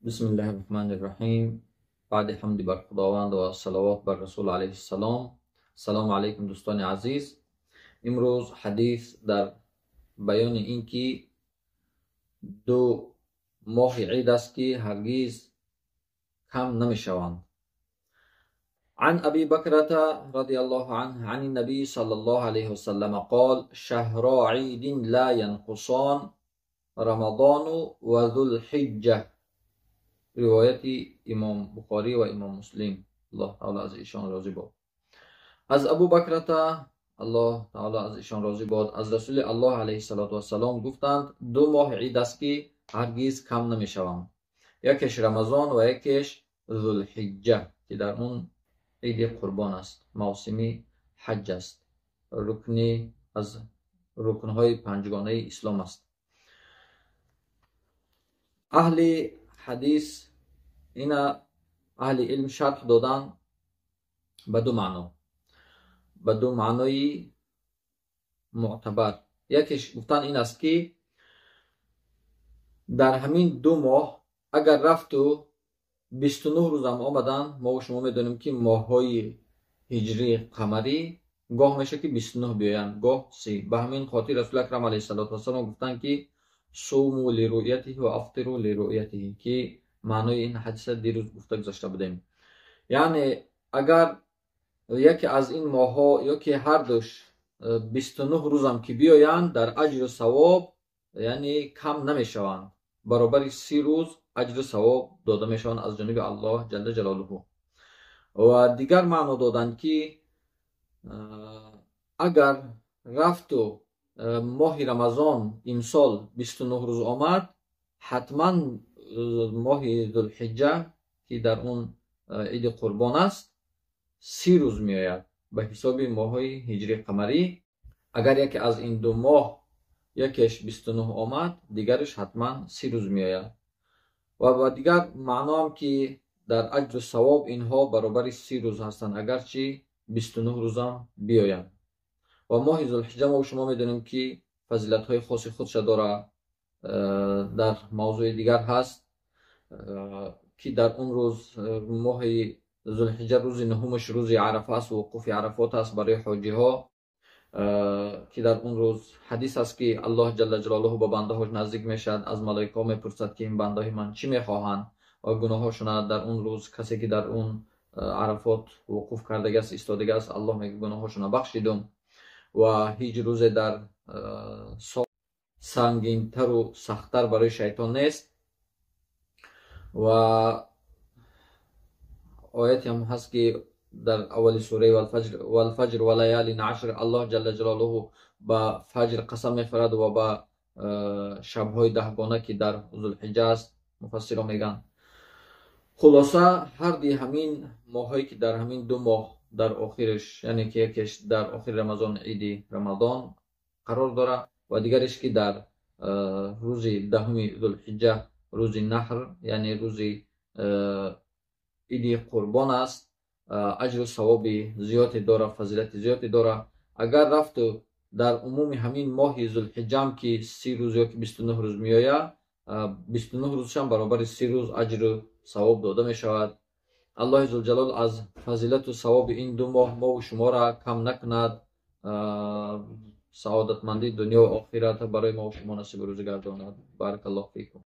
بسم الله الرحمن الرحیم. بعد حمد بر خداوند و صلوات بر رسول علیه السلام. سلام علیکم دوستان عزیز. امروز حدیث در بیان این که دو ماه عید است که هرگز کم نمی شوند. عن ابي بكرة رضي الله عنه عن النبي صلى الله عليه وسلم قال شهر عيد لا ينقصان رمضان و ذو الحجة. روایت امام بخاری و امام مسلم، الله تعالی از ایشان راضی باد. از ابو بکرتا، الله تعالی از ایشان راضی باد، از رسول الله علیه السلام گفتند دو ماه عید است که هرگز کم نمی شوند. یکیش رمضان و یکیش ذوالحجه که در اون عید قربان است، موسمی حج است، رکنی از رکنهای پنجگانه اسلام است. اهل حدیث اینا اهل علم شرح دادن به دو معنای معتبر. یکیش گفتن این است که در همین دو ماه اگر رفت و 29 روز هم آمدن، ما و شما میدونیم که ماههای هجری قمری گاه میشه که 29 بیاین، گاه 30. به همین خاطر رسول اکرم علیه السلام گفتن که صوموا لرؤیته و افطروا لرؤیته، که معنای این حدیث دیروز گفته گذاشته بودیم. یعنی اگر یکی از این ماه ها یا که هر دوش 29 روز هم که بیایند، در اجر و ثواب یعنی کم نمیشوند، برابر 30 روز اجر و ثواب داده میشوند از جانب الله جل جلاله. و دیگر معنا دادند که اگر رفت و ماه رمضان امسال 29 روز آمد، حتما ماه ذوالحجه که در اون عید قربان است 30 روز می آید به حساب ماه‌های هجری قمری. اگر یکی از این دو ماه یکیش 29 آمد، دیگرش حتما 30 روز می آید. و دیگر معنا هم که در اجر و ثواب اینها برابر 30 روز هستند اگرچه 29 روز هم بیایند. و ماه ذوالحجه ما شما میدونیم که فضیلت های خاص خودش داره. در موضوع دیگر هست که در اون روز ماه ذوالحجه روز نهمش روز عرفه است، وقوف عرفات است برای حاجی ها، که در اون روز حدیث است که الله جل جلاله با بنده هاش نزدیک میشد، از ملائکه میپرسد که این بنده من چی میخواهند و گناه هاشون در اون روز کسی که در اون عرفات وقوف کرده است ایستاده است، الله میگه گناه هاشون بخشیدم و هیچ روز در سنگین تر و سختتر برای شیطان نیست. و آیتی هم هست که در اول سوره والفجر و لیال عشر، الله جل جلاله با فجر قسم میخورد و با شبهای دهگانه که در ذوالحجه است. مفسران میگن خلاصه هر دی همین ماهایی که در همین دو ماه در آخرش، یعنی که یکیش در آخر رمضان عید رمضان قرار داره و دیگرش که در روز دهم ذوالحجه روز نحر، یعنی روز عید قربان است، اجر و ثواب زیادی داره، فضیلت زیادی داره. اگر رفت در عموم همین ماه ذوالحجه هم که 30 روز یا که 29 روز میآید، 29 روزش هم برابر 30 روز اجر و ثواب داده می شود. الله ذوالجلال از فضیلت و ثواب این دو ماه ما و شما را کم نکند. سعادتمندی دنیا و آخرت برای ما و شما نصیب روز گرداند. بارک الله فیکم.